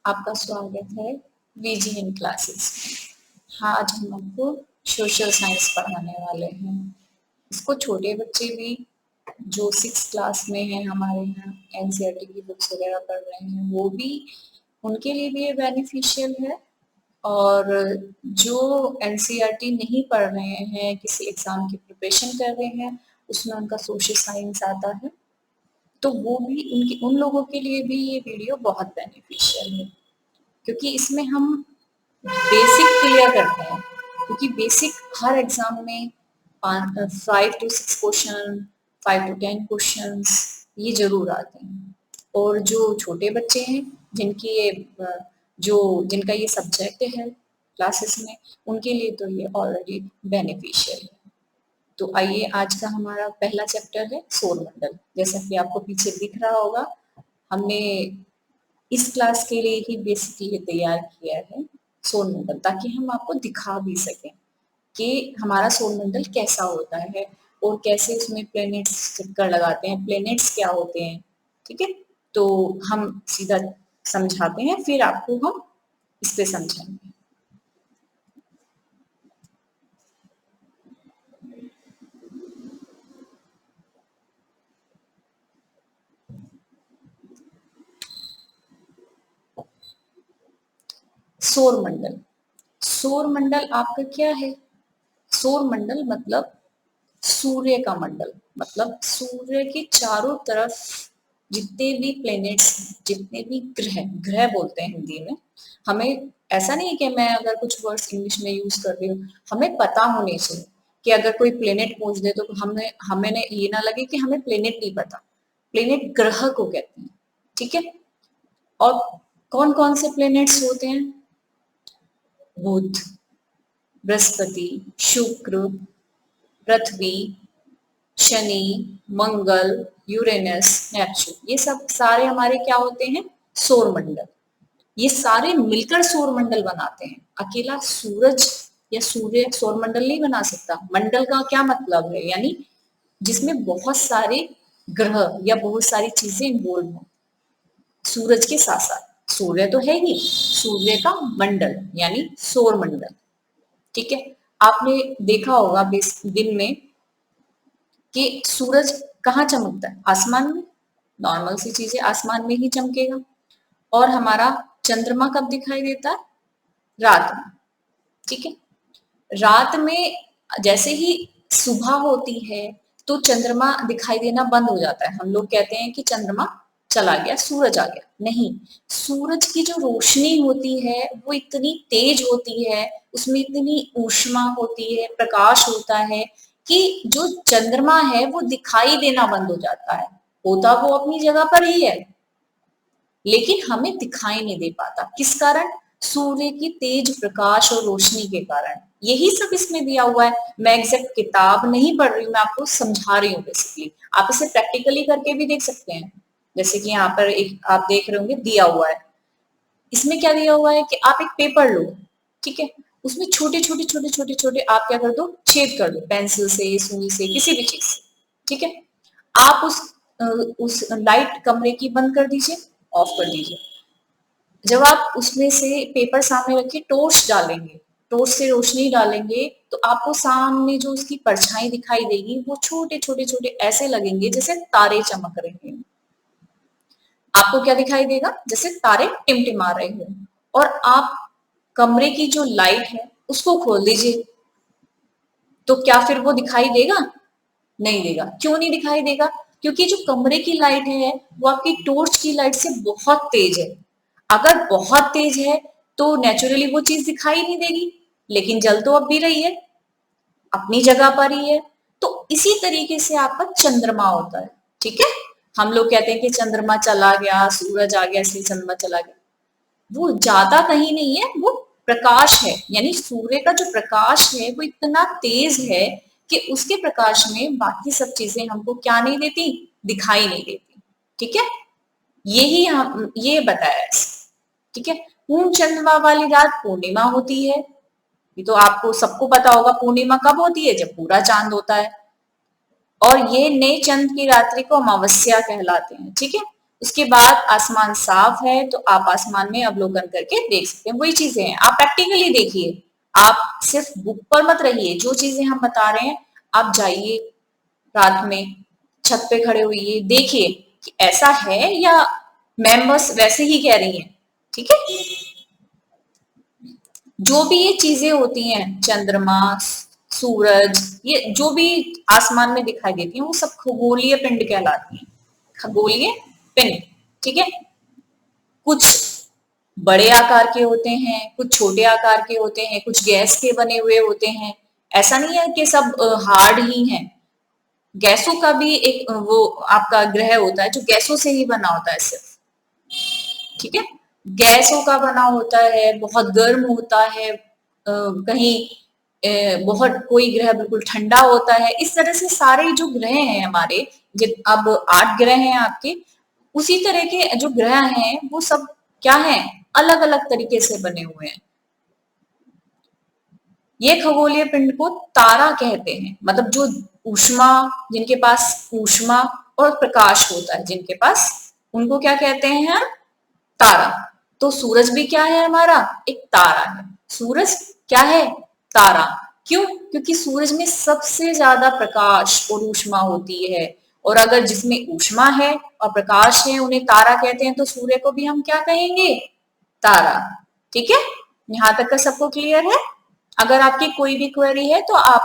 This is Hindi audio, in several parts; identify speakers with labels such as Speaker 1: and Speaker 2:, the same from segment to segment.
Speaker 1: आपका स्वागत है वीजीएन क्लासेस में। हाँ, आज हम आपको सोशल साइंस पढ़ाने वाले हैं। इसको छोटे बच्चे भी जो 6 क्लास में हैं, हमारे यहाँ एनसीईआरटी की बुक्स वगैरह पढ़ रहे हैं, वो भी उनके लिए भी ये बेनिफिशियल है। और जो एनसीईआरटी नहीं पढ़ रहे हैं, किसी एग्जाम की प्रिपरेशन कर रहे हैं, उसमें उनका सोशल साइंस आता है, तो वो भी उन लोगों के लिए भी ये वीडियो बहुत बेनिफिशियल है, क्योंकि इसमें हम बेसिक क्लियर करते हैं। क्योंकि बेसिक हर एग्जाम में 5 to 6 क्वेश्चन, 5 to 10 क्वेश्चंस ये जरूर आते हैं। और जो छोटे बच्चे हैं, जिनकी ये जो जिनका ये सब्जेक्ट है क्लासेस में, उनके लिए तो ये ऑलरेडी बेनिफिशियल है। तो आइए, आज का हमारा पहला चैप्टर है सौरमंडल। जैसा कि आपको पीछे दिख रहा होगा, हमने इस क्लास के लिए ही बेसिकली तैयार किया है सौरमंडल, ताकि हम आपको दिखा भी सकें कि हमारा सौरमंडल कैसा होता है और कैसे उसमें प्लैनेट्स चक्कर लगाते हैं, प्लैनेट्स क्या होते हैं। ठीक है, तो हम सीधा समझाते हैं, फिर आपको हम इस पे समझाएंगे। सौरमंडल, सौरमंडल आपका क्या है? सौरमंडल मतलब सूर्य का मंडल, मतलब सूर्य के चारों तरफ जितने भी प्लैनेट्स, जितने भी ग्रह, ग्रह बोलते हैं हिंदी में। हमें ऐसा नहीं है कि मैं अगर कुछ वर्ड्स इंग्लिश में यूज कर रही हूँ, हमें पता होने चाहिए कि अगर कोई प्लेनेट पूछ दे तो हमें हमें ये ना लगे कि हमें प्लेनेट नहीं पता। प्लेनेट ग्रह को कहते हैं। ठीक है, और कौन कौन से प्लेनेट्स होते हैं? बुध, बृहस्पति, शुक्र, पृथ्वी, शनि, मंगल, यूरेनस, नेपच्यून, ये सब सारे हमारे क्या होते हैं? सौरमंडल। ये सारे मिलकर सौरमंडल बनाते हैं। अकेला सूरज या सूर्य सौरमंडल नहीं बना सकता। मंडल का क्या मतलब है? यानी जिसमें बहुत सारे ग्रह या बहुत सारी चीजें इन्वॉल्व हो। सूरज के साथ साथ सूर्य तो है ही, सूर्य का मंडल यानी सौरमंडल। ठीक है, आपने देखा होगा दिन में कि सूरज कहाँ चमकता है? आसमान में। नॉर्मल सी चीज है, आसमान में ही चमकेगा। और हमारा चंद्रमा कब दिखाई देता है? रात में। ठीक है, रात में जैसे ही सुबह होती है तो चंद्रमा दिखाई देना बंद हो जाता है। हम लोग कहते हैं कि चंद्रमा चला गया, सूरज आ गया। नहीं, सूरज की जो रोशनी होती है वो इतनी तेज होती है, उसमें इतनी ऊष्मा होती है, प्रकाश होता है कि जो चंद्रमा है वो दिखाई देना बंद हो जाता है। होता वो अपनी जगह पर ही है, लेकिन हमें दिखाई नहीं दे पाता। किस कारण? सूर्य की तेज प्रकाश और रोशनी के कारण। यही सब इसमें दिया हुआ है। मैं एग्जैक्ट किताब नहीं पढ़ रही हूँ, मैं आपको समझा रही हूँ बेसिकली। आप इसे प्रैक्टिकली करके भी देख सकते हैं। जैसे कि यहाँ पर एक आप देख रहे होंगे दिया हुआ है। इसमें क्या दिया हुआ है कि आप एक पेपर लो, ठीक है, उसमें छोटे छोटे छोटे छोटे छोटे आप क्या कर दो? छेद कर दो, पेंसिल से, सुई से, किसी भी चीज से। ठीक है, आप उस लाइट कमरे की बंद कर दीजिए, ऑफ कर दीजिए। जब आप उसमें से पेपर सामने रख के टॉर्च डालेंगे, टॉर्च से रोशनी डालेंगे, तो आपको सामने जो उसकी परछाई दिखाई देगी वो छोटे छोटे छोटे ऐसे लगेंगे जैसे तारे चमक रहे हैं। आपको क्या दिखाई देगा? जैसे तारे टिमटिमा रहे हो। और आप कमरे की जो लाइट है उसको खोल दीजिए, तो क्या फिर वो दिखाई देगा? नहीं देगा। क्यों नहीं दिखाई देगा? क्योंकि जो कमरे की लाइट है वो आपकी टॉर्च की लाइट से बहुत तेज है। अगर बहुत तेज है तो नेचुरली वो चीज दिखाई नहीं देगी, लेकिन जल तो अब भी रही है, अपनी जगह पर ही है। तो इसी तरीके से आपका चंद्रमा होता है। ठीक है, हम लोग कहते हैं कि चंद्रमा चला गया, सूरज आ गया इसलिए चंद्रमा चला गया। वो ज्यादा कहीं नहीं है, वो प्रकाश है। यानी सूर्य का जो प्रकाश है वो इतना तेज है कि उसके प्रकाश में बाकी सब चीजें हमको क्या नहीं देती? दिखाई नहीं देती। ठीक है, यही हम ये बताया है। ठीक है, पूर्ण चंद्रमा वाली रात पूर्णिमा होती है। ये तो आपको सबको पता होगा, पूर्णिमा कब होती है? जब पूरा चांद होता है। और ये नए चंद्र की रात्रि को अमावस्या कहलाते हैं। ठीक है, उसके बाद आसमान साफ है तो आप आसमान में अवलोकन करके देख सकते हैं। वही चीजें हैं, आप प्रैक्टिकली देखिए, आप सिर्फ बुक पर मत रहिए। जो चीजें हम बता रहे हैं आप जाइए रात में छत पे खड़े होइए, देखिए कि ऐसा है या मैम बस वैसे ही कह रही हैं। ठीक है, जो भी ये चीजें होती हैं, चंद्रमा, सूरज, ये जो भी आसमान में दिखाई देती हैं वो सब खगोलीय पिंड कहलाती हैं। खगोलीय पिंड, ठीक है। कुछ बड़े आकार के होते हैं, कुछ छोटे आकार के होते हैं, कुछ गैस के बने हुए होते हैं। ऐसा नहीं है कि सब हार्ड ही हैं। गैसों का भी एक वो आपका ग्रह होता है जो गैसों से ही बना होता है सिर्फ। ठीक है, गैसों का बना होता है, बहुत गर्म होता है, कहीं बहुत कोई ग्रह बिल्कुल ठंडा होता है। इस तरह से सारे जो ग्रह हैं हमारे, अब 8 ग्रह हैं आपके, उसी तरह के जो ग्रह हैं वो सब क्या हैं, अलग अलग तरीके से बने हुए हैं। ये खगोलीय पिंड को तारा कहते हैं, मतलब जो ऊष्मा, जिनके पास ऊष्मा और प्रकाश होता है जिनके पास, उनको क्या कहते हैं हम, तारा। तो सूरज भी क्या है हमारा, एक तारा है। सूरज क्या है, तारा। क्यों, क्योंकि सूरज में सबसे ज्यादा प्रकाश और ऊष्मा होती है, और अगर जिसमें ऊष्मा है और प्रकाश है उन्हें तारा कहते हैं, तो सूर्य को भी हम क्या कहेंगे, तारा। ठीक है, यहां तक का सबको क्लियर है। अगर आपकी कोई भी क्वेरी है तो आप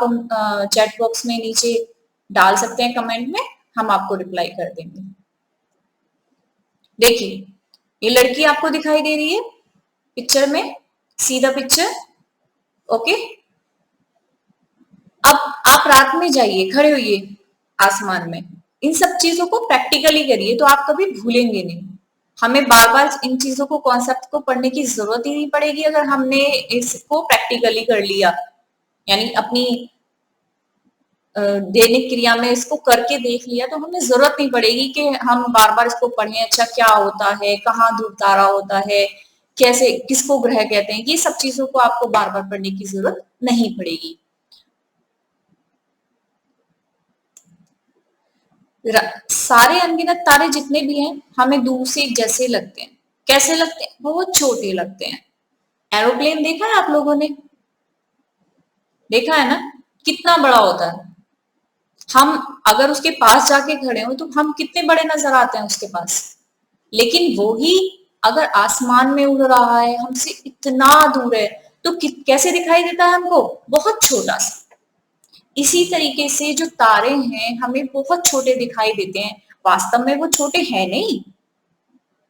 Speaker 1: चैट बॉक्स में नीचे डाल सकते हैं कमेंट में, हम आपको रिप्लाई कर देंगे। देखिए ये लड़की आपको दिखाई दे रही है पिक्चर में, सी द पिक्चर। ओके, अब आप रात में जाइए, खड़े होइए आसमान में, इन सब चीजों को प्रैक्टिकली करिए तो आप कभी भूलेंगे नहीं। हमें बार बार इन चीजों को, कॉन्सेप्ट को पढ़ने की जरूरत ही नहीं पड़ेगी अगर हमने इसको प्रैक्टिकली कर लिया, यानी अपनी दैनिक क्रिया में इसको करके देख लिया, तो हमें जरूरत नहीं पड़ेगी कि हम बार बार इसको पढ़ें। अच्छा क्या होता है, कहाँ ध्रुव तारा होता है, कैसे, किसको ग्रह कहते हैं, ये सब चीजों को आपको बार बार पढ़ने की जरूरत नहीं पड़ेगी। सारे अनगिनत तारे जितने भी हैं हमें दूर से एक जैसे लगते हैं। कैसे लगते हैं, बहुत छोटे लगते हैं। एरोप्लेन देखा है आप लोगों ने, देखा है ना, कितना बड़ा होता है। हम अगर उसके पास जाके खड़े हो तो हम कितने बड़े नजर आते हैं उसके पास, लेकिन वो ही अगर आसमान में उड़ रहा है, हमसे इतना दूर है, तो कैसे दिखाई देता है हमको, बहुत छोटा सा। इसी तरीके से जो तारे हैं हमें बहुत छोटे दिखाई देते हैं, वास्तव में वो छोटे हैं नहीं।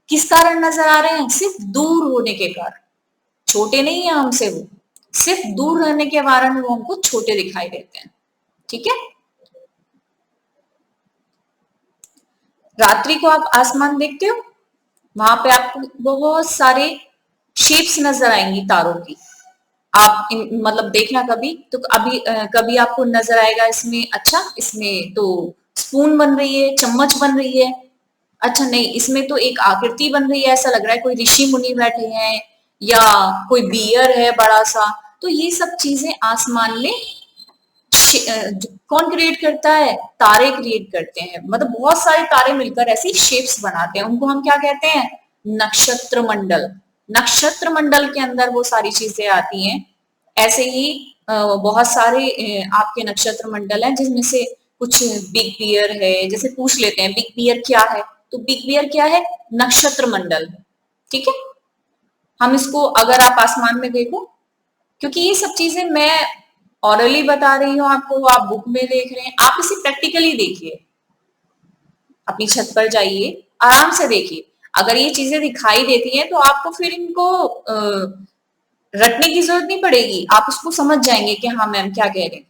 Speaker 1: किस कारण नजर आ रहे हैं, सिर्फ दूर होने के कारण। छोटे नहीं है हमसे, वो सिर्फ दूर रहने के कारण वो हमको छोटे दिखाई देते हैं। ठीक है, रात्रि को आप आसमान देखते हो, वहां पे आपको बहुत सारे शेप्स नजर आएंगी तारों की। आप मतलब देखना कभी तो, अभी कभी आपको नजर आएगा इसमें, अच्छा इसमें तो स्पून बन रही है, चम्मच बन रही है। अच्छा नहीं, इसमें तो एक आकृति बन रही है, ऐसा लग रहा है कोई ऋषि मुनि बैठे हैं या कोई बियर है बड़ा सा। तो ये सब चीजें आसमान में कौन क्रिएट करता है, तारे क्रिएट करते हैं। मतलब बहुत सारे तारे मिलकर ऐसी शेप्स बनाते हैं, उनको हम क्या कहते हैं, नक्षत्र मंडल। नक्षत्र मंडल के अंदर वो सारी चीजें आती हैं। ऐसे ही बहुत सारे आपके नक्षत्र मंडल हैं, जिसमें से कुछ बिग बियर है। जैसे पूछ लेते हैं बिग बियर क्या है, तो बिग बियर क्या है, नक्षत्र मंडल। ठीक है, हम इसको अगर आप आसमान में देखो, क्योंकि ये सब चीजें मैं ऑरली बता रही हूँ आपको, आप बुक में देख रहे हैं, आप इसे प्रैक्टिकली देखिए। अपनी छत पर जाइए, आराम से देखिए। अगर ये चीजें दिखाई देती हैं तो आपको फिर इनको रटने की जरूरत नहीं पड़ेगी, आप उसको समझ जाएंगे कि हाँ मैम क्या कह रहे हैं।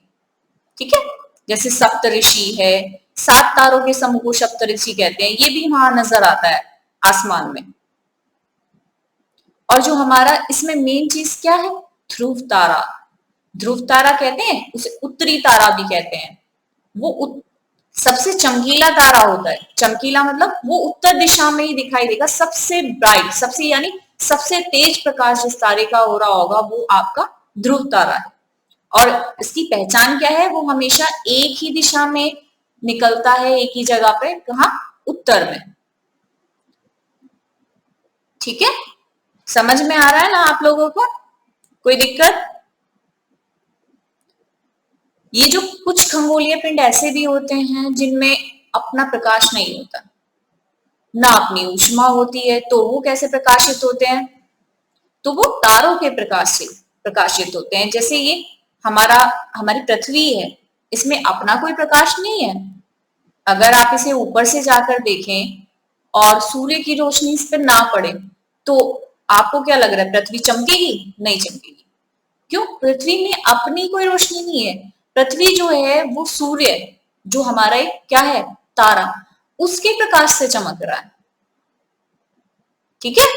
Speaker 1: ठीक है, जैसे सप्तऋषि है, 7 तारों के समूह को सप्तऋषि कहते हैं, ये भी वहां नजर आता है आसमान में। और जो हमारा इसमें मेन चीज क्या है, ध्रुव तारा। ध्रुव तारा कहते हैं उसे, उत्तरी तारा भी कहते हैं। वो सबसे चमकीला तारा होता है। चमकीला मतलब वो उत्तर दिशा में ही दिखाई देगा, सबसे ब्राइट, सबसे यानी सबसे तेज प्रकाश जिस तारे का हो रहा होगा वो आपका ध्रुव तारा है। और इसकी पहचान क्या है, वो हमेशा एक ही दिशा में निकलता है, एक ही जगह पे, कहा, उत्तर में। ठीक है, समझ में आ रहा है ना आप लोगों को? कोई दिक्कत? ये जो कुछ खगोलीय पिंड ऐसे भी होते हैं जिनमें अपना प्रकाश नहीं होता, ना अपनी ऊष्मा होती है, तो वो कैसे प्रकाशित होते हैं? तो वो तारों के प्रकाश से प्रकाशित होते हैं। जैसे ये हमारा हमारी पृथ्वी है, इसमें अपना कोई प्रकाश नहीं है। अगर आप इसे ऊपर से जाकर देखें और सूर्य की रोशनी इस पर ना पड़े तो आपको क्या लग रहा है, पृथ्वी चमकेगी? नहीं चमकेगी। क्यों? पृथ्वी में अपनी कोई रोशनी नहीं है। पृथ्वी जो है वो सूर्य, जो हमारा एक क्या है, तारा, उसके प्रकाश से चमक रहा है। ठीक है,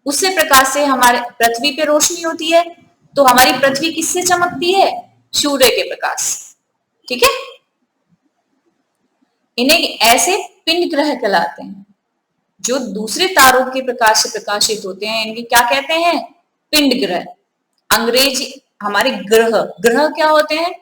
Speaker 1: उससे प्रकाश से हमारे पृथ्वी पे रोशनी होती है, तो हमारी पृथ्वी किससे चमकती है? सूर्य के प्रकाश। ठीक है, इन्हें ऐसे पिंड ग्रह कहलाते हैं जो दूसरे तारों के प्रकाश से प्रकाशित होते हैं। इनके क्या कहते हैं? पिंड ग्रह। अंग्रेजी हमारे ग्रह, ग्रह क्या होते हैं?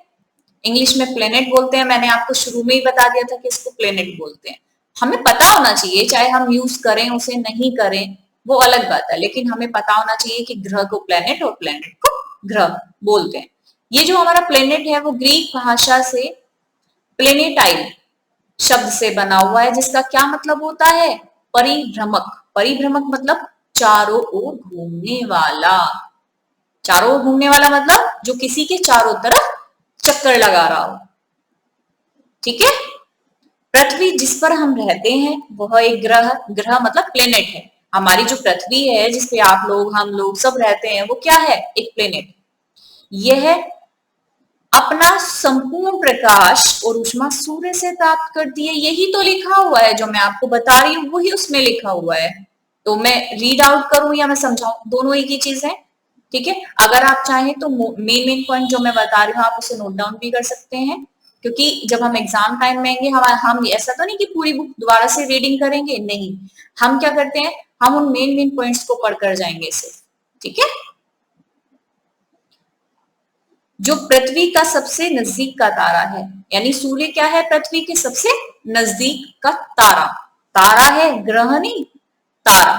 Speaker 1: इंग्लिश में प्लेनेट बोलते हैं। मैंने आपको शुरू में ही बता दिया था कि इसको प्लेनेट बोलते हैं। हमें पता होना चाहिए, चाहे हम यूज करें उसे नहीं करें वो अलग बात है, लेकिन हमें पता होना चाहिए कि ग्रह को प्लेनेट और प्लेनेट को ग्रह बोलते हैं। ये जो हमारा प्लेनेट है वो ग्रीक भाषा से प्लेनेटाइल शब्द से बना हुआ है, जिसका क्या मतलब होता है? परिभ्रमक। परिभ्रमक मतलब चारों ओर घूमने वाला। चारों ओर घूमने वाला मतलब जो किसी के चारों तरफ चक्कर लगा रहा हो। ठीक है, पृथ्वी जिस पर हम रहते हैं वह एक ग्रह, ग्रह मतलब प्लेनेट है। हमारी जो पृथ्वी है जिसपे आप लोग हम लोग सब रहते हैं वो क्या है? एक प्लेनेट। यह अपना संपूर्ण प्रकाश और ऊष्मा सूर्य से प्राप्त करती है। यही तो लिखा हुआ है, जो मैं आपको बता रही हूँ वही उसमें लिखा हुआ है। तो मैं रीड आउट करूं या मैं समझाऊं, दोनों एक ही चीज है। ठीक है, अगर आप चाहें तो मेन मेन पॉइंट जो मैं बता रही हूँ आप उसे नोट डाउन भी कर सकते हैं, क्योंकि जब हम एग्जाम टाइम में आएंगे हम ऐसा तो नहीं कि पूरी बुक दोबारा से रीडिंग करेंगे, नहीं। हम क्या करते हैं, हम उन मेन मेन पॉइंट्स को पढ़कर जाएंगे सिर्फ। ठीक है, जो पृथ्वी का सबसे नजदीक का तारा है, यानी सूर्य क्या है? पृथ्वी के सबसे नजदीक का तारा। तारा है, ग्रह नहीं, तारा।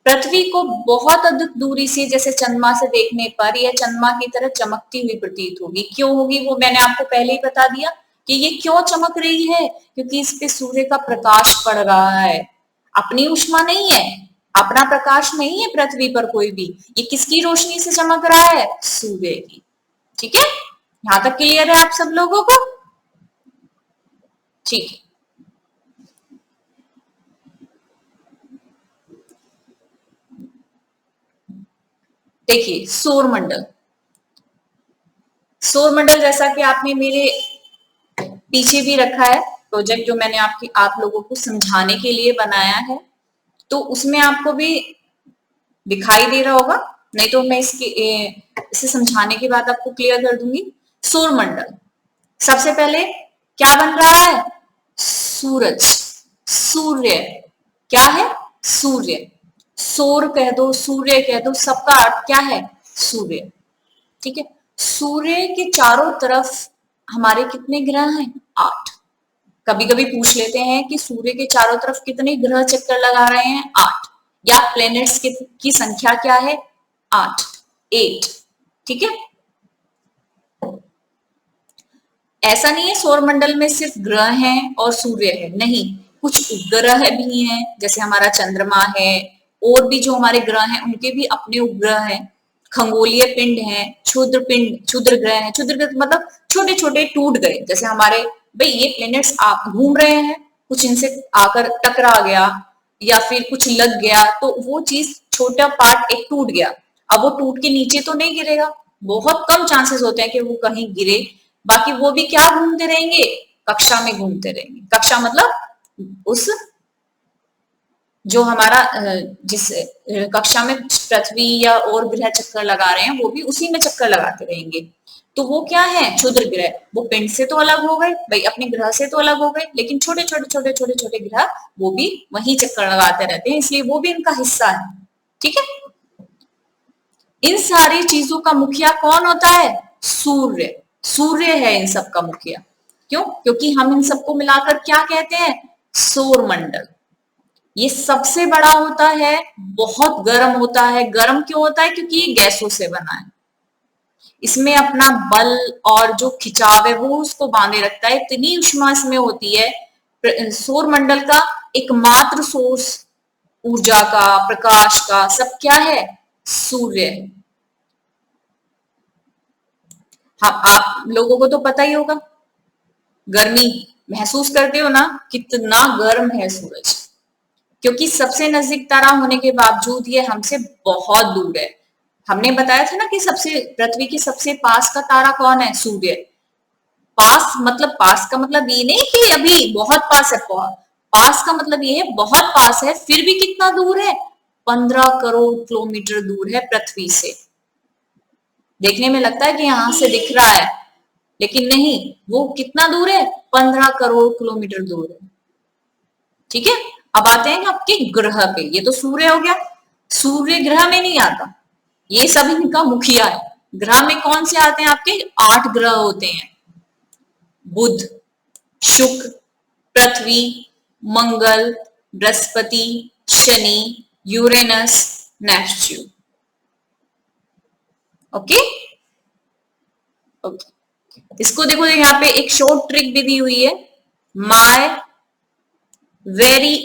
Speaker 1: पृथ्वी को बहुत अधिक दूरी से, जैसे चंद्रमा से देखने पर यह चंद्रमा की तरह चमकती हुई प्रतीत होगी। क्यों होगी वो मैंने आपको पहले ही बता दिया कि ये क्यों चमक रही है, क्योंकि इस पे सूर्य का प्रकाश पड़ रहा है। अपनी ऊष्मा नहीं है, अपना प्रकाश नहीं है पृथ्वी पर कोई भी। ये किसकी रोशनी से चमक रहा है? सूर्य की। ठीक है, यहां तक क्लियर है आप सब लोगों को? ठीक है, देखिए सौर मंडल। सौर मंडल जैसा कि आपने मेरे पीछे भी रखा है प्रोजेक्ट, जो मैंने आप लोगों को समझाने के लिए बनाया है, तो उसमें आपको भी दिखाई दे रहा होगा। नहीं तो मैं इसे समझाने के बाद आपको क्लियर कर दूंगी। सौर मंडल, सबसे पहले क्या बन रहा है? सूरज, सूर्य। क्या है? सूर्य। सौर कह दो, सूर्य कह दो, सबका अर्थ क्या है? सूर्य। ठीक है, सूर्य के चारों तरफ हमारे कितने ग्रह हैं? 8। कभी कभी पूछ लेते हैं कि सूर्य के चारों तरफ कितने ग्रह चक्कर लगा रहे हैं? 8। या प्लैनेट्स की संख्या क्या है? 8, 8। ठीक है, ऐसा नहीं है सौर मंडल में सिर्फ ग्रह हैं और सूर्य है, नहीं। कुछ उपग्रह भी हैं, जैसे हमारा चंद्रमा है, और भी जो हमारे ग्रह हैं उनके भी अपने उपग्रह हैं। खगोलीय पिंड हैं, क्षुद्र पिंड, क्षुद्र ग्रह हैं। क्षुद्र ग्रह मतलब छोटे छोटे टूट गए, जैसे हमारे भाई ये प्लैनेट्स आप घूम रहे हैं, कुछ इनसे आकर टकरा गया या फिर कुछ लग गया, तो वो चीज छोटा पार्ट एक टूट गया। अब वो टूट के नीचे तो नहीं गिरेगा, बहुत कम चांसेस होते हैं कि वो कहीं गिरे। बाकी वो भी क्या घूमते रहेंगे? कक्षा में घूमते रहेंगे। कक्षा मतलब उस जो हमारा जिस कक्षा में पृथ्वी या और ग्रह चक्कर लगा रहे हैं वो भी उसी में चक्कर लगाते रहेंगे। तो वो क्या है? क्षुद्र ग्रह। वो पिंड से तो अलग हो गए भाई, अपने ग्रह से तो अलग हो गए, लेकिन छोटे छोटे छोटे छोटे छोटे ग्रह वो भी वही चक्कर लगाते रहते हैं, इसलिए वो भी इनका हिस्सा है। ठीक है, इन सारी चीजों का मुखिया कौन होता है? सूर्य। सूर्य है इन सब का मुखिया। क्यों? क्योंकि हम इन सबको मिलाकर क्या कहते हैं? सौर मंडल। ये सबसे बड़ा होता है, बहुत गर्म होता है। गर्म क्यों होता है? क्योंकि ये गैसों से बना है। इसमें अपना बल और जो खिंचाव है वो उसको बांधे रखता है, इतनी ऊष्मा इसमें होती है। सौर मंडल का एकमात्र सोर्स ऊर्जा का, प्रकाश का, सब क्या है? सूर्य। हाँ, आप लोगों को तो पता ही होगा, गर्मी महसूस करते हो ना, कितना गर्म है सूरज। क्योंकि सबसे नजदीक तारा होने के बावजूद ये हमसे बहुत दूर है। हमने बताया था ना कि सबसे पृथ्वी के सबसे पास का तारा कौन है? सूर्य। पास का मतलब ये नहीं कि अभी बहुत पास है, पास का मतलब ये है बहुत पास है, फिर भी कितना दूर है? 15 करोड़ किलोमीटर दूर है पृथ्वी से। देखने में लगता है कि यहां से दिख रहा है, लेकिन नहीं, वो कितना दूर है? 15 करोड़ किलोमीटर दूर है। ठीक है, अब आते हैं आपके ग्रह पे। ये तो सूर्य हो गया, सूर्य ग्रह में नहीं आता, ये सब इनका मुखिया है। ग्रह में कौन से आते हैं? आपके 8 ग्रह होते हैं। बुध, शुक्र, पृथ्वी, मंगल, बृहस्पति, शनि, यूरेनस, नेपच्यून। ओके ओके, इसको देखो, यहाँ पे एक शॉर्ट ट्रिक भी दी हुई है। My very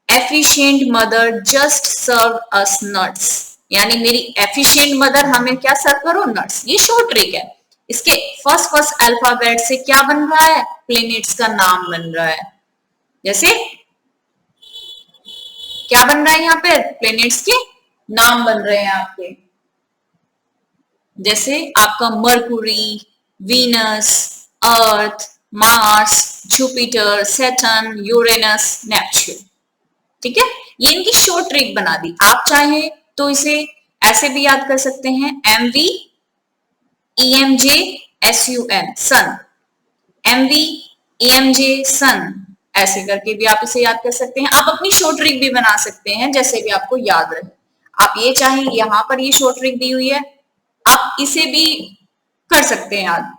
Speaker 1: efficient mother just serve us nuts, यानी मेरी एफिशिएंट मदर हमें क्या सर्व करो? नट्स। ये शॉर्ट ट्रिक है। इसके फर्स्ट अल्फाबेट से क्या बन रहा है? प्लेनेट्स का नाम बन रहा है। जैसे क्या बन रहा है यहाँ पे? प्लेनेट्स के नाम बन रहे हैं आपके। जैसे आपका Mercury, Venus, Earth, Mars, Jupiter, Saturn, Uranus, Neptune. ठीक है, ये इनकी शॉर्ट ट्रिक बना दी। आप चाहे तो इसे ऐसे भी याद कर सकते हैं, MVEMJSUN, सन। MVEMJ सन, ऐसे करके भी आप इसे याद कर सकते हैं। आप अपनी शॉर्ट ट्रिक भी बना सकते हैं, जैसे भी आपको याद रहे। आप ये चाहे, यहां पर ये शॉर्ट ट्रिक दी हुई है, आप इसे भी कर सकते हैं याद।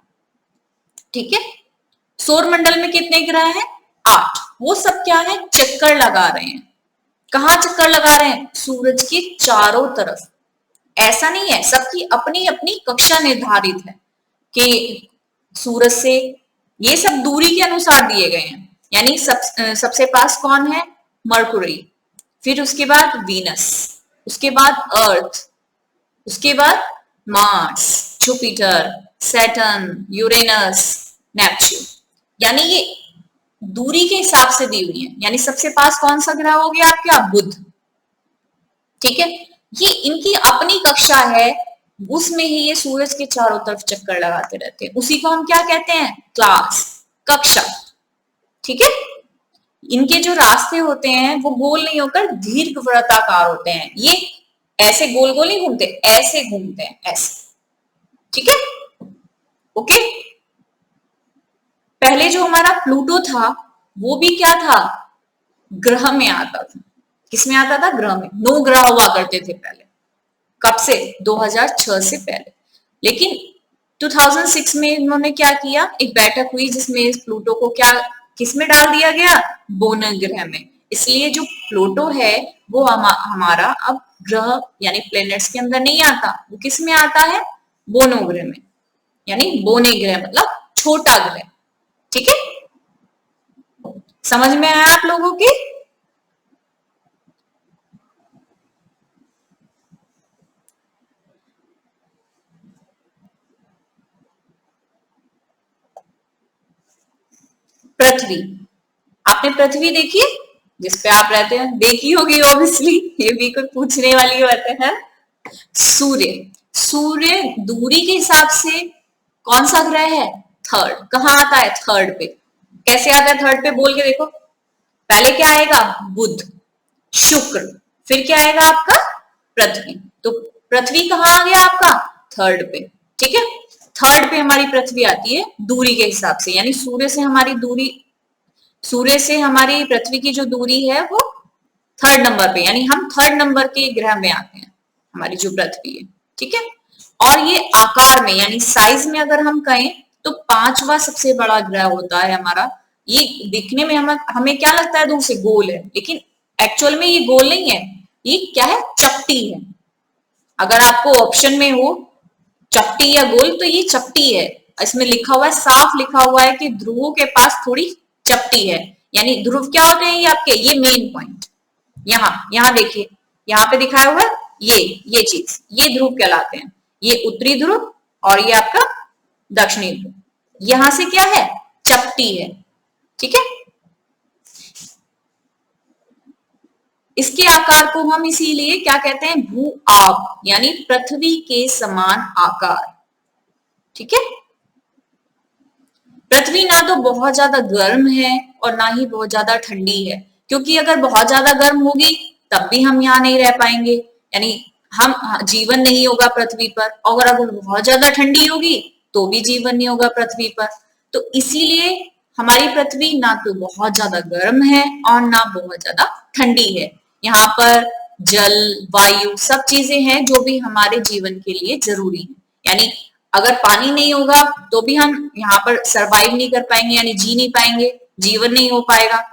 Speaker 1: ठीक है, सौर मंडल में कितने ग्रह हैं? 8। वो सब क्या है? चक्कर लगा रहे हैं। कहाँ चक्कर लगा रहे हैं? सूरज के चारों तरफ। ऐसा नहीं है, सबकी अपनी अपनी कक्षा निर्धारित है कि सूरज से, ये सब दूरी के अनुसार दिए गए हैं। यानी सबसे पास कौन है? मरकुरी, फिर उसके बाद वीनस, उसके बाद अर्थ, उसके बाद Mars, Jupiter, Saturn, Uranus, Neptune. यानी ये दूरी के हिसाब से दी हुई है। यानी सबसे पास कौन सा ग्रह हो गया आपका? बुध। ठीक है, ये इनकी अपनी कक्षा है, उसमें ही ये सूरज के चारों तरफ चक्कर लगाते रहते हैं। उसी को हम क्या कहते हैं? क्लास, कक्षा। ठीक है, इनके जो रास्ते होते हैं वो गोल नहीं होकर दीर्घ वृत्ताकार होते हैं। ये ऐसे गोल गोल नहीं घूमते, ऐसे घूमते हैं, ऐसे। ठीक है, ओके। पहले जो हमारा प्लूटो था वो भी क्या था? ग्रह में आता था। किस में आता था? ग्रह में। 9 ग्रह हुआ करते थे पहले। कब से? 2006 से पहले। लेकिन 2006 में इन्होंने क्या किया, एक बैठक हुई जिसमें इस प्लूटो को क्या, किस में डाल दिया गया? बोनस ग्रह में। इसलिए जो प्लूटो है वो हमारा अब ग्रह यानी प्लेनेट्स के अंदर नहीं आता, वो किस में आता है? बोनो ग्रह में। यानी बोने ग्रह मतलब छोटा ग्रह। ठीक है, समझ में आया आप लोगों की? पृथ्वी, आपने पृथ्वी देखी है जिसपे आप रहते हैं? देखी होगी ऑब्वियसली, ये भी कोई पूछने वाली बात है। सूर्य, सूर्य दूरी के हिसाब से कौन सा ग्रह है? थर्ड। कहाँ आता है? थर्ड पे। कैसे आता है थर्ड पे? बोल के देखो। पहले क्या आएगा? बुध, शुक्र, फिर क्या आएगा आपका? पृथ्वी। तो पृथ्वी कहाँ आ गया आपका? थर्ड पे। ठीक है, थर्ड पे हमारी पृथ्वी आती है दूरी के हिसाब से। यानी सूर्य से हमारी दूरी, सूर्य से हमारी पृथ्वी की जो दूरी है वो थर्ड नंबर पे, यानी हम थर्ड नंबर के ग्रह में आते हैं, हमारी जो पृथ्वी है। ठीक है, और ये आकार में यानी साइज में अगर हम कहें तो 5वां सबसे बड़ा ग्रह होता है हमारा। ये दिखने में हमें क्या लगता है? दूर से गोल है, लेकिन एक्चुअल में ये गोल नहीं है, ये क्या है, चपटी है। अगर आपको ऑप्शन में हो चपटी या गोल, तो ये चपटी है। इसमें लिखा हुआ है, साफ लिखा हुआ है कि ध्रुवों के पास थोड़ी चपटी है। यानी ध्रुव क्या होते हैं ये आपके, ये मेन पॉइंट, यहाँ देखिए, यहाँ पे दिखाया हुआ है ये चीज, ये ध्रुव कहलाते हैं। ये उत्तरी ध्रुव और ये आपका दक्षिणी ध्रुव। यहां से क्या है, चपटी है। ठीक है, इसके आकार को हम इसीलिए क्या कहते हैं, भू आप, यानी पृथ्वी के समान आकार। ठीक है, पृथ्वी ना तो बहुत ज्यादा गर्म है और ना ही बहुत ज्यादा ठंडी है, क्योंकि अगर बहुत ज्यादा गर्म होगी तब भी हम यहाँ नहीं रह पाएंगे, यानी हम जीवन नहीं होगा पृथ्वी पर। और अगर बहुत ज्यादा ठंडी होगी तो भी जीवन नहीं होगा पृथ्वी पर। तो इसीलिए हमारी पृथ्वी ना तो बहुत ज्यादा गर्म है और ना बहुत ज्यादा ठंडी है। यहाँ पर जल, वायु, सब चीजें हैं जो भी हमारे जीवन के लिए जरूरी है। यानी अगर पानी नहीं होगा तो भी हम यहाँ पर सरवाइव नहीं कर पाएंगे, यानी जी नहीं पाएंगे, जीवन नहीं हो पाएगा।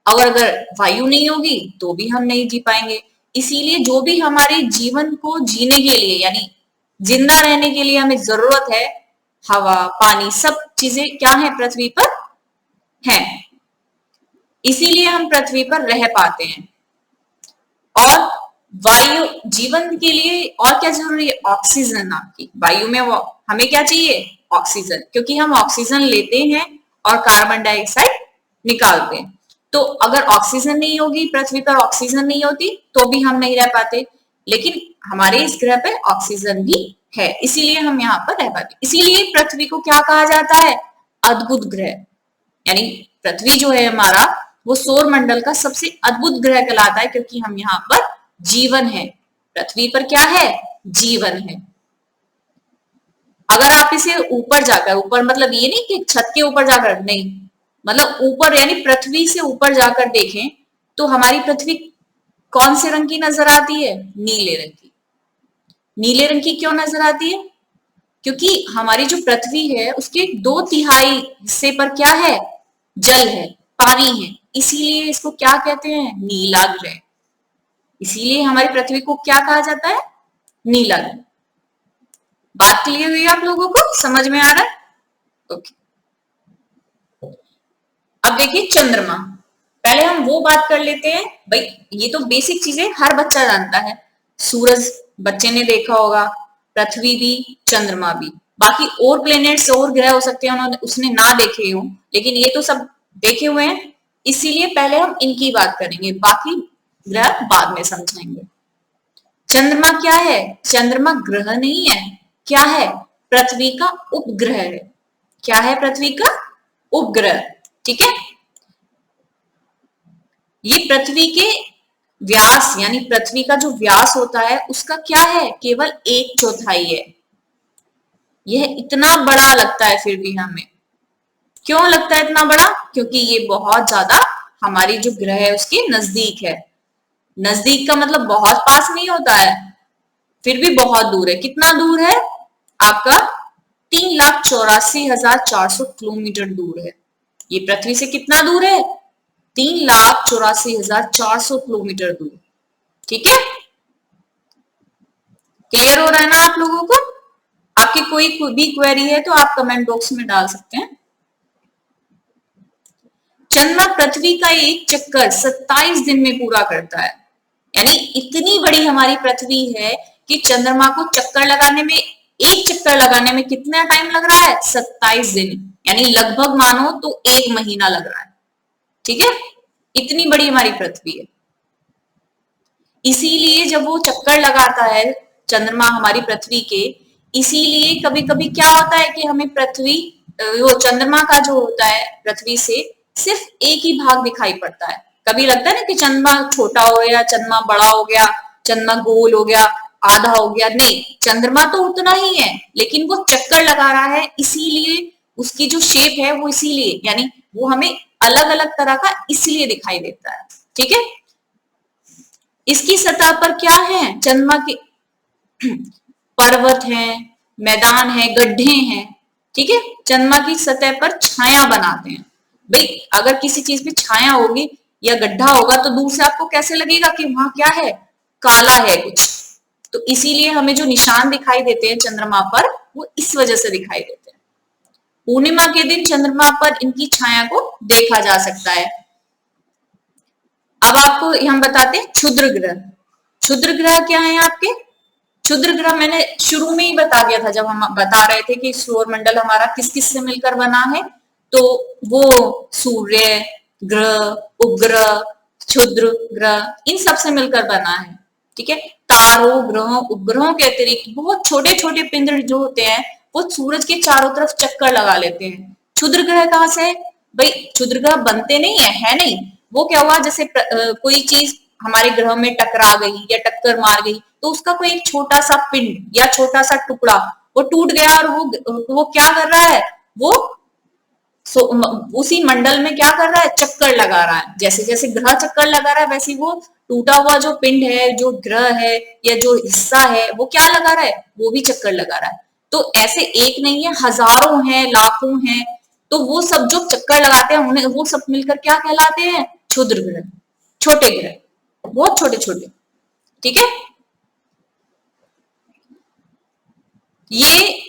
Speaker 1: और अगर वायु नहीं होगी तो भी हम नहीं जी पाएंगे। इसीलिए जो भी हमारे जीवन को जीने के लिए, यानी जिंदा रहने के लिए हमें जरूरत है, हवा, पानी, सब चीजें क्या है, पृथ्वी पर है। इसीलिए हम पृथ्वी पर रह पाते हैं। और वायु, जीवन के लिए और क्या जरूरी है, ऑक्सीजन। आपकी वायु में वो हमें क्या चाहिए, ऑक्सीजन, क्योंकि हम ऑक्सीजन लेते हैं और कार्बन डाइऑक्साइड निकालते हैं। तो अगर ऑक्सीजन नहीं होगी, पृथ्वी पर ऑक्सीजन नहीं होती तो भी हम नहीं रह पाते। लेकिन हमारे इस ग्रह पे ऑक्सीजन भी है, इसीलिए हम यहाँ पर रह पाते। इसीलिए पृथ्वी को क्या कहा जाता है, अद्भुत ग्रह। यानी पृथ्वी जो है हमारा, वो सौर मंडल का सबसे अद्भुत ग्रह कहलाता है, क्योंकि हम यहाँ पर जीवन है। पृथ्वी पर क्या है, जीवन है। अगर आप इसे ऊपर जाकर, ऊपर मतलब ये नहीं कि छत के ऊपर जाकर, नहीं, मतलब ऊपर यानी पृथ्वी से ऊपर जाकर देखें तो हमारी पृथ्वी कौन से रंग की नजर आती है, नीले रंग की। नीले रंग की क्यों नजर आती है, क्योंकि हमारी जो पृथ्वी है उसके 2/3 हिस्से पर क्या है, जल है, पानी है। इसीलिए इसको क्या कहते हैं, नीला ग्रह। इसीलिए हमारी पृथ्वी को क्या कहा जाता है, नीला ग्रह। बात क्लियर हुई आप लोगों को, समझ में आ रहा है? ओके, अब देखिए चंद्रमा। पहले हम वो बात कर लेते हैं, भाई ये तो बेसिक चीजें हर बच्चा जानता है। सूरज बच्चे ने देखा होगा, पृथ्वी भी, चंद्रमा भी। बाकी और प्लेनेट्स और ग्रह हो सकते हैं उन्होंने उसने ना देखे हो, लेकिन ये तो सब देखे हुए हैं। इसीलिए पहले हम इनकी बात करेंगे, बाकी ग्रह बाद में समझाएंगे। चंद्रमा क्या है, चंद्रमा ग्रह नहीं है, क्या है, पृथ्वी का उपग्रह है। क्या है, पृथ्वी का उपग्रह। ठीक है, ये पृथ्वी के व्यास, यानी पृथ्वी का जो व्यास होता है उसका क्या है, केवल 1/4 है। यह इतना बड़ा लगता है, फिर भी हमें क्यों लगता है इतना बड़ा, क्योंकि ये बहुत ज्यादा हमारी जो ग्रह है उसके नजदीक है। नजदीक का मतलब बहुत पास नहीं होता है, फिर भी बहुत दूर है। कितना दूर है आपका, 3,84,400 किलोमीटर दूर है। ये पृथ्वी से कितना दूर है, 3,84,400 किलोमीटर दूर। ठीक है, क्लियर हो रहा है ना आप लोगों को? आपकी कोई भी क्वेरी है तो आप कमेंट बॉक्स में डाल सकते हैं। चंद्रमा पृथ्वी का एक चक्कर 27 दिन में पूरा करता है। यानी इतनी बड़ी हमारी पृथ्वी है कि चंद्रमा को चक्कर लगाने में, एक चक्कर लगाने में कितना टाइम लग रहा है, 27 दिन, यानी लगभग मानो तो 1 महीना लग रहा है। ठीक है, इतनी बड़ी हमारी पृथ्वी है। इसीलिए जब वो चक्कर लगाता है चंद्रमा हमारी पृथ्वी के, इसीलिए कभी कभी क्या होता है कि हमें पृथ्वी, वो चंद्रमा का जो होता है पृथ्वी से सिर्फ एक ही भाग दिखाई पड़ता है। कभी लगता है ना कि चंद्रमा छोटा हो गया, चंद्रमा बड़ा हो गया, चंद्रमा गोल हो गया, आधा हो गया। नहीं, चंद्रमा तो उतना ही है, लेकिन वो चक्कर लगा रहा है, इसीलिए उसकी जो शेप है वो इसीलिए, यानी वो हमें अलग अलग तरह का इसलिए दिखाई देता है। ठीक है, इसकी सतह पर क्या है, चंद्रमा के पर्वत हैं, मैदान है, गड्ढे हैं। ठीक है, चंद्रमा की सतह पर छाया बनाते हैं। भाई अगर किसी चीज पे छाया होगी या गड्ढा होगा तो दूर से आपको कैसे लगेगा कि वहां क्या है, काला है कुछ। तो इसीलिए हमें जो निशान दिखाई देते हैं चंद्रमा पर वो इस वजह से दिखाई देते हैं। पूर्णिमा के दिन चंद्रमा पर इनकी छाया को देखा जा सकता है। अब आपको हम बताते हैं क्षुद्र ग्रह। क्षुद्र ग्रह क्या है आपके? क्षुद्र ग्रह मैंने शुरू में ही बता दिया था जब हम बता रहे थे कि सौरमंडल हमारा किस किस से मिलकर बना है। तो वो सूर्य ग्रह, उपग्रह, क्षुद्र ग्रह इन सब से मिलकर बना है। ठीक है, तारों, ग्रहों, उपग्रहों के अतिरिक्त बहुत छोटे छोटे पिंड जो होते हैं वो सूरज के चारों तरफ चक्कर लगा लेते हैं। क्षुद्र ग्रह कहां से? भाई क्षुद्र ग्रह बनते नहीं है नहीं। वो क्या हुआ, जैसे कोई चीज हमारे ग्रह में टकरा गई या टक्कर मार गई तो उसका कोई एक छोटा सा पिंड या छोटा सा टुकड़ा वो टूट गया और वो क्या कर रहा है, वो उसी मंडल में क्या कर रहा है, चक्कर लगा रहा है। जैसे जैसे ग्रह चक्कर लगा रहा है वैसे वो टूटा हुआ जो पिंड है, जो ग्रह है या जो हिस्सा है वो क्या लगा रहा है, वो भी चक्कर लगा रहा है। तो ऐसे एक नहीं है, हजारों हैं, लाखों हैं। तो वो सब जो चक्कर लगाते हैं उन्हें वो सब मिलकर क्या कहलाते हैं, क्षुद्र ग्रह, छोटे ग्रह, बहुत छोटे छोटे। ठीक है, ये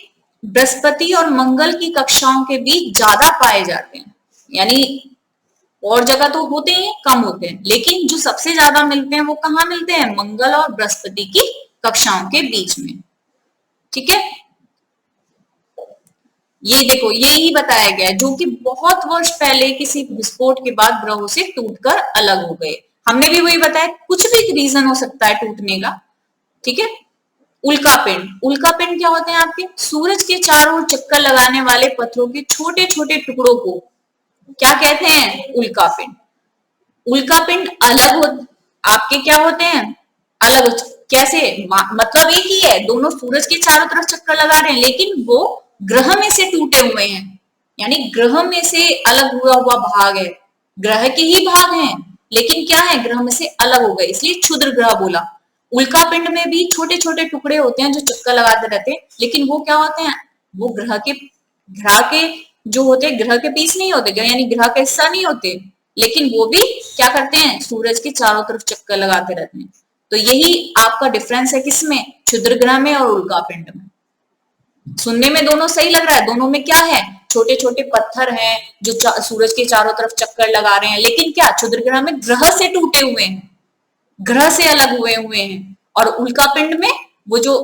Speaker 1: बृहस्पति और मंगल की कक्षाओं के बीच ज्यादा पाए जाते हैं। यानी और जगह तो होते हैं, कम होते हैं, लेकिन जो सबसे ज्यादा मिलते हैं वो कहाँ मिलते हैं, मंगल और बृहस्पति की कक्षाओं के बीच में। ठीक है, ये देखो यही बताया गया है जो कि बहुत वर्ष पहले किसी विस्फोट के बाद ग्रहों से टूटकर अलग हो गए। हमने भी वही बताया, कुछ भी रीजन हो सकता है टूटने का। ठीक है, उल्कापिंड। उल्कापिंड क्या होते हैं आपके, सूरज के चारों ओर चक्कर लगाने वाले पत्थरों के छोटे छोटे टुकड़ों को क्या कहते हैं, उल्कापिंड। उल्कापिंड अलग हो, आपके क्या होते हैं, अलग। कैसे, मतलब एक ही है, दोनों सूरज के चारों तरफ चक्कर लगा रहे हैं लेकिन वो ग्रह में से टूटे हुए हैं। यानी ग्रह में से अलग हुआ हुआ भाग है, ग्रह के ही भाग हैं लेकिन क्या है, ग्रह में से अलग हो गए, इसलिए क्षुद्र ग्रह बोला। उल्कापिंड में भी छोटे छोटे टुकड़े होते हैं जो चक्कर लगाते रहते हैं, लेकिन वो क्या होते हैं, वो ग्रह के जो होते हैं, ग्रह के पीस नहीं होते, यानी ग्रह का हिस्सा नहीं होते, लेकिन वो भी क्या करते हैं, सूरज के चारों तरफ चक्कर लगाते रहते हैं। तो यही आपका डिफरेंस है किसमें, क्षुद्र ग्रह में और उल्कापिंड में। सुनने में दोनों सही लग रहा है, दोनों में क्या है, छोटे छोटे पत्थर हैं जो सूरज के चारों तरफ चक्कर लगा रहे हैं, लेकिन क्या, क्षुद्र ग्रह में ग्रह से टूटे हुए हैं, ग्रह से अलग हुए हुए हैं, और उल्कापिंड में वो जो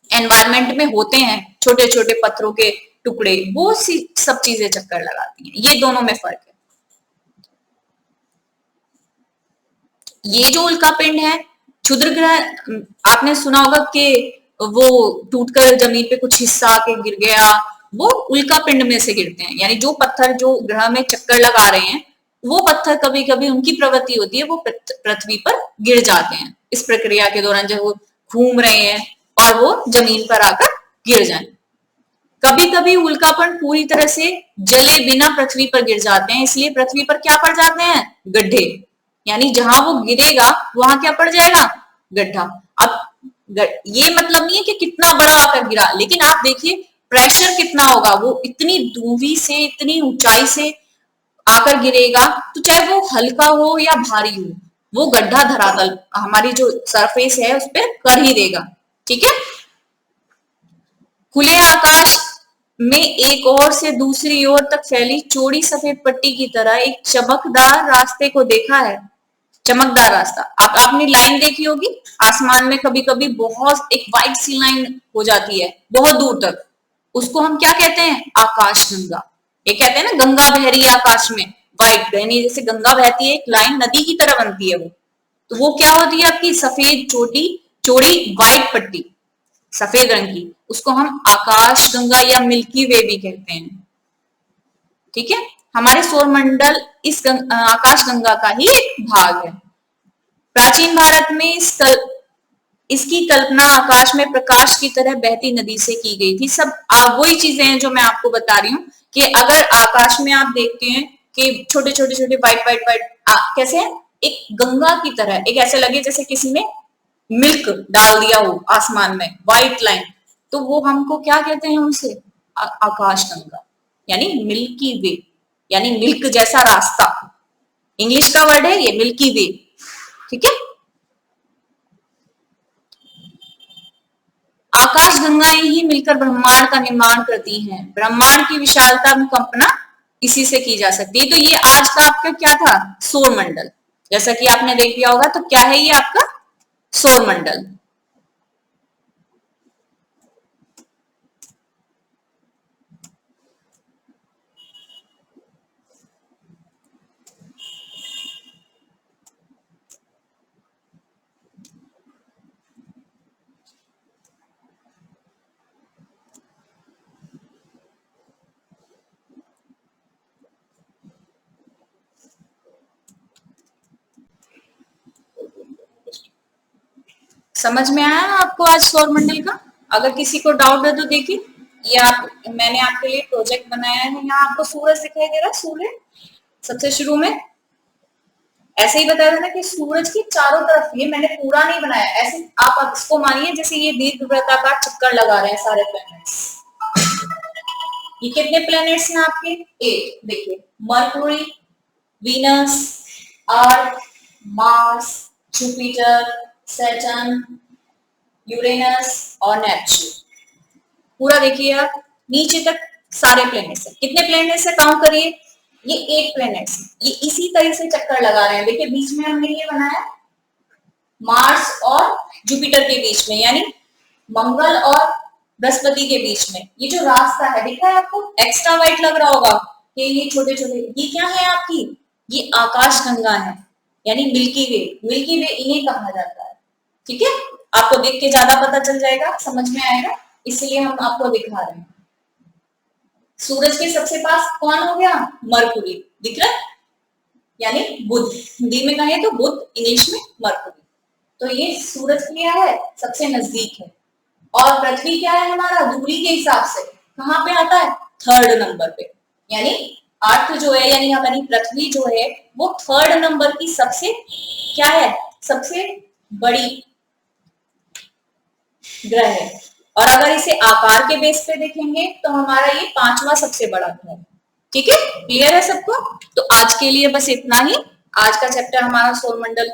Speaker 1: एनवायरमेंट में होते हैं छोटे छोटे पत्थरों के टुकड़े, वो सब चीजें चक्कर लगाती हैं। ये दोनों में फर्क है। ये जो उल्कापिंड है, क्षुद्र ग्रह आपने सुना होगा कि वो टूटकर जमीन पे कुछ हिस्सा आके गिर गया, वो उल्कापिंड में से गिरते हैं। यानी जो पत्थर जो ग्रह में चक्कर लगा रहे हैं वो पत्थर कभी कभी उनकी प्रवृत्ति होती है वो पृथ्वी पर गिर जाते हैं इस प्रक्रिया के दौरान, जब वो घूम रहे हैं और वो जमीन पर आकर गिर जाए। कभी कभी उल्कापिंड पूरी तरह से जले बिना पृथ्वी पर गिर जाते हैं, इसलिए पृथ्वी पर क्या पड़ जाते हैं, गड्ढे। यानी जहां वो गिरेगा वहां क्या पड़ जाएगा, गड्ढा। अब ये मतलब नहीं है कि कितना बड़ा आकर गिरा, लेकिन आप देखिए प्रेशर कितना होगा, वो इतनी दूरी से, इतनी ऊंचाई से आकर गिरेगा, तो चाहे वो हल्का हो या भारी हो, वो गड्ढा धरातल हमारी जो सरफेस है उस पर कर ही देगा। ठीक है, खुले आकाश में एक ओर से दूसरी ओर तक फैली चौड़ी सफेद पट्टी की तरह एक चमकदार रास्ते को देखा है। चमकदार रास्ता, आपने लाइन देखी होगी आसमान में, कभी कभी बहुत एक वाइट सी लाइन हो जाती है बहुत दूर तक, उसको हम क्या कहते हैं, आकाशगंगा। ये कहते हैं ना, गंगा बह रही है आकाश में, वाइट, यानी जैसे गंगा बहती है एक लाइन नदी की तरह बनती है वो, तो वो क्या होती है आपकी, सफेद छोटी चौड़ी वाइट पट्टी सफेद रंग की, उसको हम आकाश गंगा या मिल्की वे भी कहते हैं। ठीक है, हमारे सौरमंडल इस आकाश गंगा का ही एक भाग है। प्राचीन भारत में इसकी कल्पना आकाश में प्रकाश की तरह बहती नदी से की गई थी। सब वही चीजें हैं जो मैं आपको बता रही हूँ कि अगर आकाश में आप देखते हैं कि छोटे छोटे छोटे वाइट वाइट वाइट कैसे है, एक गंगा की तरह, एक ऐसे लगे जैसे किसी ने मिल्क डाल दिया हो आसमान में, व्हाइट लाइन, तो वो हमको क्या कहते हैं उनसे, आकाश गंगा, यानी मिल्की वे, यानी मिल्क जैसा रास्ता, इंग्लिश का वर्ड है ये मिल्की वे, ठीक है। आकाश गंगाएं ही मिलकर ब्रह्मांड का निर्माण करती हैं। ब्रह्मांड की विशालता में कल्पना इसी से की जा सकती है। तो ये आज का आपका क्या था, सौर मंडल, जैसा कि आपने देख लिया होगा। तो क्या है ये आपका सौर मंडल। समझ में आया आपको आज सौर मंडल का। अगर किसी को डाउट है तो देखिए, ये आप, मैंने आपके लिए प्रोजेक्ट बनाया है। यहाँ आपको सूरज दिखाई दे रहा है, सूर्य सबसे शुरू में ऐसे ही बताया था ना कि सूरज की चारों तरफ, ये मैंने पूरा नहीं बनाया, ऐसे आप इसको मानिए जैसे ये दीर्घवृत्ताकार चक्कर लगा रहे हैं सारे प्लैनेट्स। ये कितने प्लैनेट्स हैं आपके, 8। देखिए, Mercury, Venus, Earth, Mars, Jupiter, Saturn, Uranus और नेपच्यून। पूरा देखिए आप नीचे तक सारे प्लैनेट्स हैं। कितने प्लैनेट्स है काउंट करिए, ये 8 प्लैनेट्स हैं। ये इसी तरह से चक्कर लगा रहे हैं। देखिए बीच में हमने ये बनाया मार्स और जुपिटर के बीच में, यानी मंगल और बृहस्पति के बीच में ये जो रास्ता है, दिख रहा है आपको, एक्स्ट्रा व्हाइट लग रहा होगा कि ये छोटे छोटे, ये क्या है आपकी, ये आकाश गंगा है, यानी मिल्की वे। मिल्की वे इन्हें कहा जाता है, ठीक है। आपको देख के ज्यादा पता चल जाएगा, समझ में आएगा, इसलिए हम आपको दिखा रहे हैं। सूरज के सबसे पास कौन हो गया, मरकुरी, दिख रहा है, यानी बुध। हिंदी में कहें तो बुध, इंग्लिश में मरकुरी। तो ये सूरज क्या है, सबसे नजदीक है। और पृथ्वी क्या है हमारा, दूरी के हिसाब से कहाँ पे आता है, 3rd नंबर पे। यानी अर्थ जो है, यानी हमारी पृथ्वी जो है, वो 3rd नंबर की सबसे क्या है, सबसे बड़ी ग्रह है। और अगर इसे आकार के बेस पे देखेंगे तो हमारा ये 5वां सबसे बड़ा ग्रह है, ठीक है। क्लियर है सबको। तो आज के लिए बस इतना ही। आज का चैप्टर हमारा सौर मंडल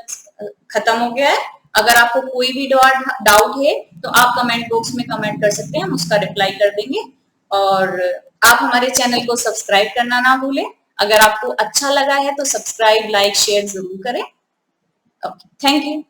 Speaker 1: खत्म हो गया है। अगर आपको कोई भी डाउट है तो आप कमेंट बॉक्स में कमेंट कर सकते हैं, हम उसका रिप्लाई कर देंगे। और आप हमारे चैनल को सब्सक्राइब करना ना भूलें। अगर आपको अच्छा लगा है तो सब्सक्राइब, लाइक, शेयर जरूर करें। Okay, thank you.